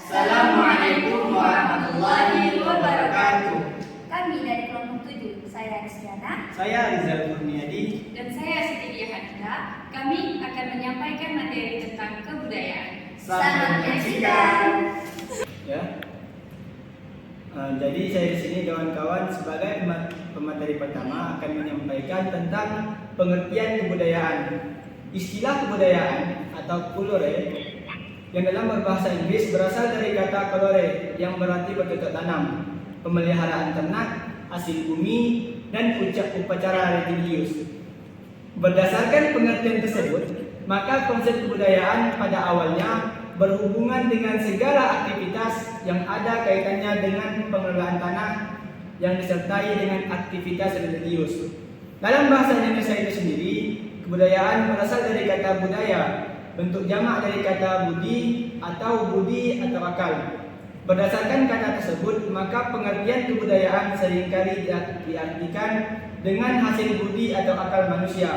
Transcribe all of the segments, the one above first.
Assalamualaikum warahmatullahi wabarakatuh. Kami dari kelompok 7, saya Rizkyana Saya Rizal Kurniadi. Dan saya Siti Diahanita. Kami akan menyampaikan materi tentang kebudayaan. Selamat menyaksikan. Ya. Jadi saya di sini kawan-kawan sebagai pemateri pertama akan menyampaikan tentang pengertian kebudayaan. Istilah kebudayaan atau kulture yang dalam berbahasa Inggris berasal dari kata colore yang berarti bercocok tanam, pemeliharaan ternak, hasil bumi, dan upacara religius. Berdasarkan pengertian tersebut, maka konsep kebudayaan pada awalnya berhubungan dengan segala aktivitas yang ada kaitannya dengan pengelolaan tanah yang disertai dengan aktivitas religius. Dalam bahasa Indonesia itu sendiri, kebudayaan berasal dari kata budaya, bentuk jamak dari kata budi atau akal. Berdasarkan kata tersebut, maka pengertian kebudayaan seringkali diartikan dengan hasil budi atau akal manusia.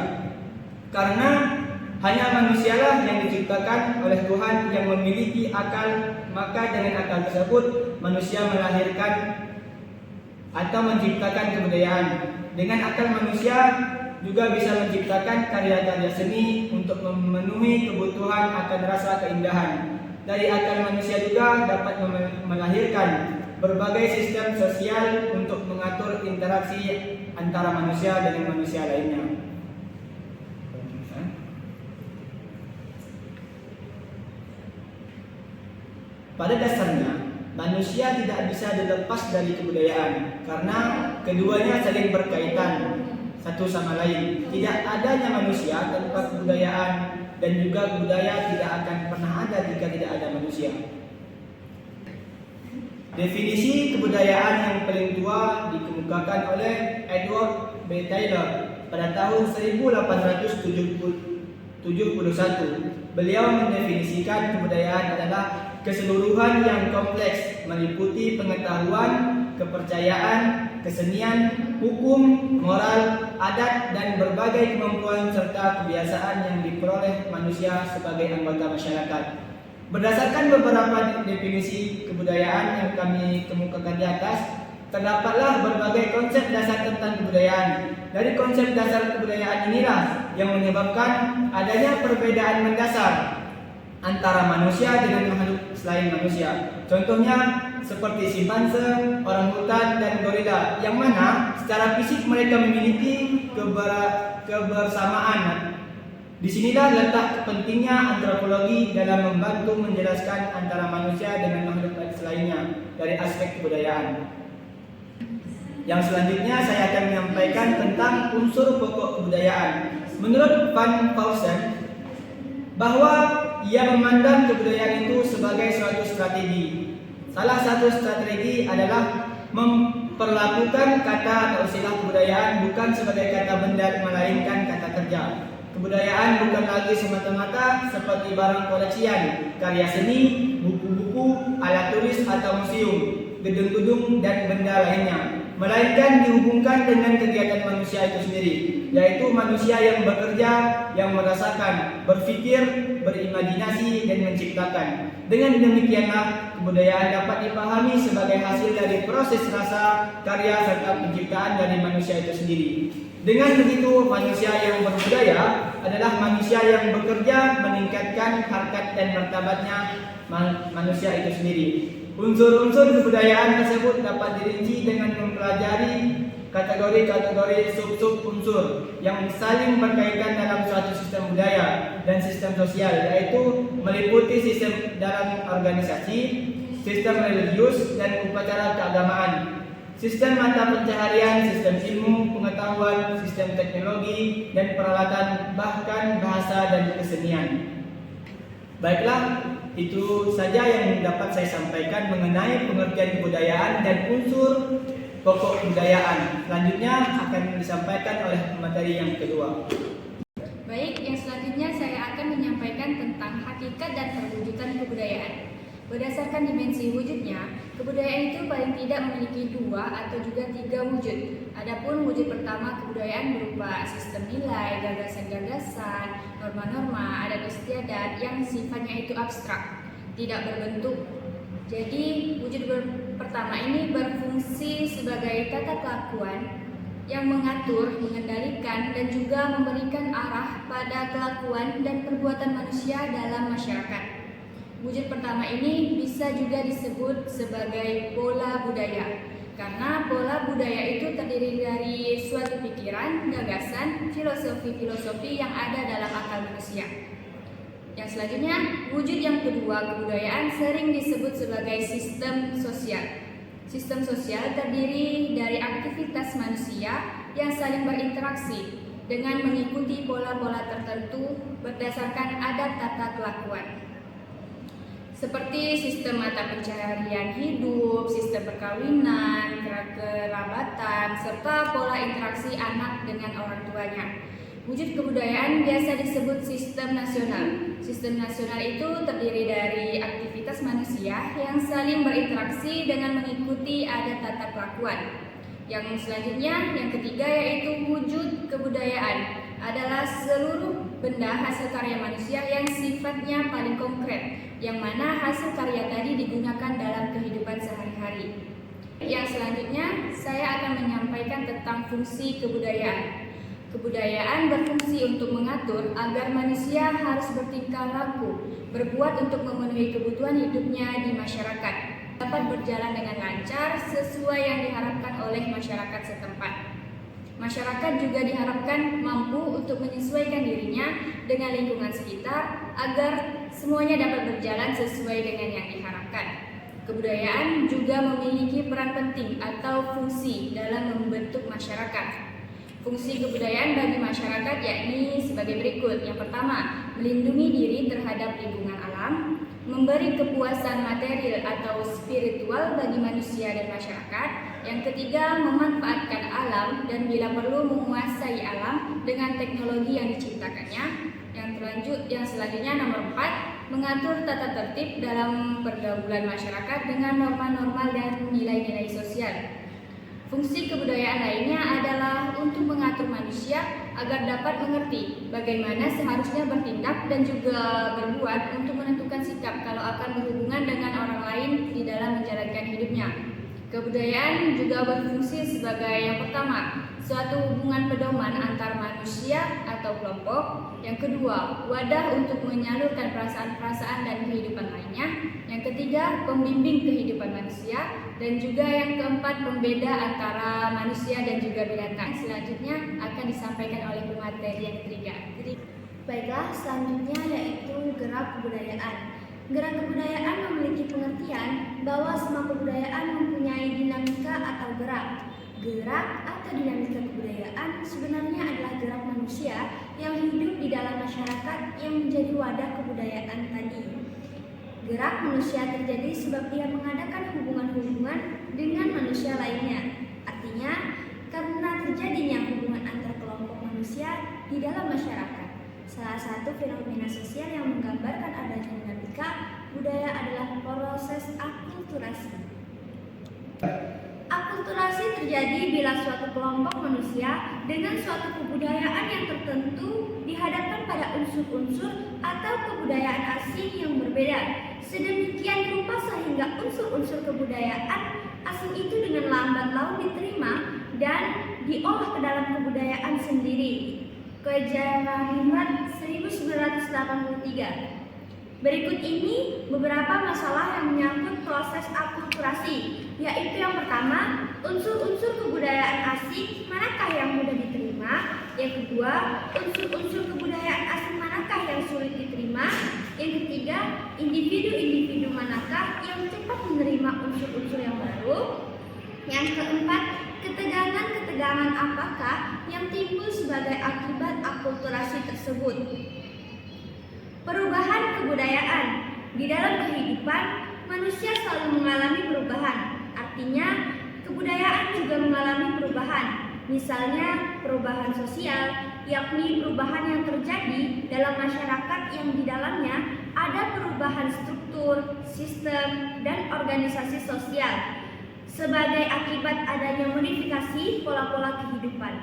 Karena hanya manusialah yang diciptakan oleh Tuhan yang memiliki akal, maka dengan akal tersebut manusia melahirkan atau menciptakan kebudayaan. Dengan akal manusia juga bisa menciptakan karya-karya seni untuk memenuhi kebutuhan akan rasa keindahan. Dari akal manusia juga dapat melahirkan berbagai sistem sosial untuk mengatur interaksi antara manusia dengan manusia lainnya. Pada dasarnya, manusia tidak bisa dilepas dari kebudayaan karena keduanya saling berkaitan satu sama lain. Tidak adanya manusia tanpa kebudayaan, dan juga budaya tidak akan pernah ada jika tidak ada manusia. Definisi kebudayaan yang paling tua dikemukakan oleh Edward B. Taylor pada tahun 1871. Beliau mendefinisikan kebudayaan adalah keseluruhan yang kompleks meliputi pengetahuan, kepercayaan, kesenian, hukum, moral, adat, dan berbagai kemampuan serta kebiasaan yang diperoleh manusia sebagai anggota masyarakat. Berdasarkan beberapa definisi kebudayaan yang kami kemukakan di atas, terdapatlah berbagai konsep dasar tentang kebudayaan. Dari konsep dasar kebudayaan inilah yang menyebabkan adanya perbedaan mendasar antara manusia dengan makhluk selain manusia. Contohnya seperti simpanse, orangutan, dan gorila, yang mana secara fisik mereka memiliki kebersamaan. Disinilah letak pentingnya antropologi dalam membantu menjelaskan antara manusia dengan makhluk lainnya dari aspek kebudayaan. Yang selanjutnya saya akan menyampaikan tentang unsur pokok kebudayaan. Menurut Van Pausen, bahwa ia memandang kebudayaan itu sebagai suatu strategi. Salah satu strategi adalah memperlakukan kata atau istilah kebudayaan bukan sebagai kata benda melainkan kata kerja. Kebudayaan bukan lagi semata-mata seperti barang koleksian, karya seni, buku-buku, alat tulis atau museum, gedung-gedung dan benda lainnya, melainkan dihubungkan dengan kegiatan manusia itu sendiri, yaitu manusia yang bekerja, yang merasakan, berpikir, berimajinasi, dan menciptakan. Dengan demikianlah kebudayaan dapat dipahami sebagai hasil dari proses rasa, karya, serta penciptaan dari manusia itu sendiri. Dengan begitu, manusia yang berbudaya adalah manusia yang bekerja meningkatkan harkat dan martabatnya manusia itu sendiri. Unsur-unsur kebudayaan tersebut dapat dirinci dengan mempelajari kategori-kategori sub-sub unsur yang saling berkaitan dalam suatu sistem budaya dan sistem sosial, yaitu meliputi sistem dalam organisasi, sistem religius, dan upacara keagamaan, sistem mata pencaharian, sistem ilmu pengetahuan, sistem teknologi dan peralatan, bahkan bahasa dan kesenian. Baiklah, itu saja yang dapat saya sampaikan mengenai pengertian kebudayaan dan unsur pokok kebudayaan. Selanjutnya akan disampaikan oleh materi yang kedua. Baik, yang selanjutnya saya akan menyampaikan tentang hakikat dan perwujudan kebudayaan. Berdasarkan dimensi wujudnya, kebudayaan itu paling tidak memiliki 2 atau juga 3 wujud. Adapun wujud pertama kebudayaan berupa sistem nilai, gagasan-gagasan, norma-norma, adat istiadat yang sifatnya itu abstrak, tidak berbentuk. Jadi, wujud pertama ini berfungsi sebagai tata kelakuan yang mengatur, mengendalikan, dan juga memberikan arah pada kelakuan dan perbuatan manusia dalam masyarakat. Wujud pertama ini bisa juga disebut sebagai pola budaya, karena pola budaya itu terdiri dari suatu pikiran, gagasan, filosofi-filosofi yang ada dalam akal manusia. Yang selanjutnya, wujud yang kedua kebudayaan sering disebut sebagai sistem sosial. Sistem sosial terdiri dari aktivitas manusia yang saling berinteraksi dengan mengikuti pola-pola tertentu berdasarkan adat tata kelakuan. Seperti sistem mata pencaharian hidup, sistem perkawinan, kerabatan, serta pola interaksi anak dengan orang tuanya. Wujud kebudayaan biasa disebut sistem nasional. Sistem nasional itu terdiri dari aktivitas manusia yang saling berinteraksi dengan mengikuti adat tata kelakuan. Yang selanjutnya, yang ketiga yaitu wujud kebudayaan adalah seluruh benda hasil karya manusia yang sifatnya paling konkret, yang mana hasil karya tadi digunakan dalam kehidupan sehari-hari. Yang selanjutnya, saya akan menyampaikan tentang fungsi kebudayaan. Kebudayaan berfungsi untuk mengatur agar manusia harus bertingkah laku, berbuat untuk memenuhi kebutuhan hidupnya di masyarakat, dapat berjalan dengan lancar sesuai yang diharapkan oleh masyarakat setempat. Masyarakat juga diharapkan mampu untuk menyesuaikan dirinya dengan lingkungan sekitar agar semuanya dapat berjalan sesuai dengan yang diharapkan. Kebudayaan juga memiliki peran penting atau fungsi dalam membentuk masyarakat. Fungsi kebudayaan bagi masyarakat yakni sebagai berikut. Yang pertama, melindungi diri terhadap lingkungan alam, memberi kepuasan material atau spiritual bagi manusia dan masyarakat. Yang ketiga, memanfaatkan alam dan bila perlu menguasai alam dengan teknologi yang diciptakannya. Yang selanjutnya nomor 4, mengatur tata tertib dalam pergaulan masyarakat dengan norma-norma dan nilai-nilai sosial. Fungsi kebudayaan lainnya adalah untuk mengatur manusia agar dapat mengerti bagaimana seharusnya bertindak dan juga berbuat untuk menentukan sikap kalau akan berhubungan dengan orang lain di dalam menjalankan hidupnya. Kebudayaan juga berfungsi sebagai yang pertama, suatu hubungan pedoman antar manusia atau kelompok. Yang kedua, wadah untuk menyalurkan perasaan-perasaan dan kehidupan lainnya. Yang ketiga, pembimbing kehidupan manusia. Dan juga yang keempat, pembeda antara manusia dan juga binatang. Selanjutnya akan disampaikan oleh pemateri yang ketiga. Baiklah, selanjutnya yaitu gerak kebudayaan. Gerak kebudayaan memiliki pengertian bahwa semua kebudayaan mempunyai dinamika atau gerak. Gerak atau dinamika kebudayaan sebenarnya adalah gerak manusia yang hidup di dalam masyarakat yang menjadi wadah kebudayaan tadi. Gerak manusia terjadi sebab dia mengadakan hubungan-hubungan dengan manusia lainnya. Artinya, karena terjadinya hubungan antar kelompok manusia di dalam masyarakat. Salah satu fenomena sosial yang menggambarkan adanya dinamika budaya adalah proses akulturasi. Akulturasi terjadi bila suatu kelompok manusia dengan suatu kebudayaan yang tertentu dihadapkan pada unsur-unsur atau kebudayaan asing yang berbeda. Sedemikian rupa sehingga unsur-unsur kebudayaan asing itu dengan lambat laun diterima dan diolah ke dalam kebudayaan sendiri. Kejaran 1983. Berikut ini beberapa masalah yang menyangkut proses akulturasi, yaitu yang pertama, unsur-unsur kebudayaan asing manakah yang mudah diterima? Yang kedua, unsur-unsur kebudayaan asing manakah yang sulit diterima? Yang ketiga, individu-individu manakah yang cepat menerima unsur-unsur yang baru? Yang keempat, ketegangan-ketegangan apakah yang timbul sebagai akibat akulturasi tersebut? Perubahan kebudayaan. Di dalam kehidupan, manusia selalu mengalami perubahan. Artinya, Kebudayaan juga mengalami perubahan, misalnya perubahan sosial, yakni perubahan yang terjadi dalam masyarakat yang di dalamnya ada perubahan struktur, sistem, dan organisasi sosial sebagai akibat adanya modifikasi pola-pola kehidupan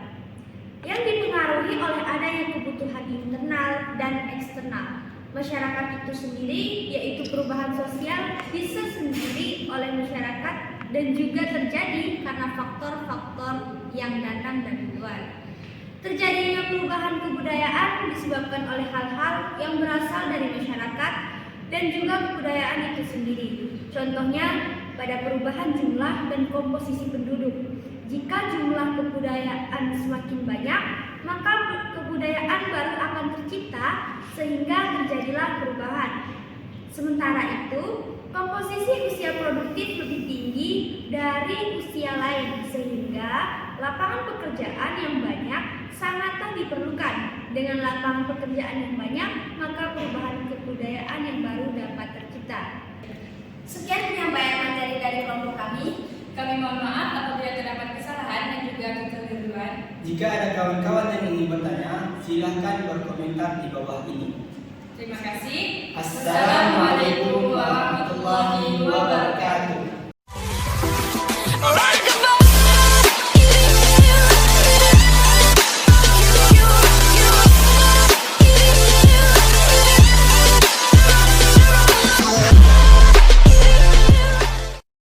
yang dipengaruhi oleh adanya kebutuhan internal dan eksternal. Masyarakat itu sendiri, yaitu perubahan sosial, bisa sendiri oleh masyarakat dan juga terjadi karena faktor-faktor yang datang dari luar. Terjadinya perubahan kebudayaan disebabkan oleh hal-hal yang berasal dari masyarakat dan juga kebudayaan itu sendiri. Contohnya, pada perubahan jumlah dan komposisi penduduk. Jika jumlah kebudayaan semakin banyak, maka kebudayaan baru akan tercipta sehingga terjadilah perubahan. Sementara itu, komposisi usia produktif lebih tinggi dari usia lain sehingga lapangan pekerjaan yang banyak sangatlah diperlukan. Dengan lapangan pekerjaan yang banyak, maka perubahan kebudayaan yang baru dapat tercipta. Sekian penyampaian materi dari kelompok kami. Kami mohon maaf apabila terdapat kesalahan dan juga kekeliruan. Jika ada kawan-kawan yang ingin bertanya, silahkan berkomentar di bawah ini. Terima kasih. Assalamualaikum warahmatullahi wabarakatuh.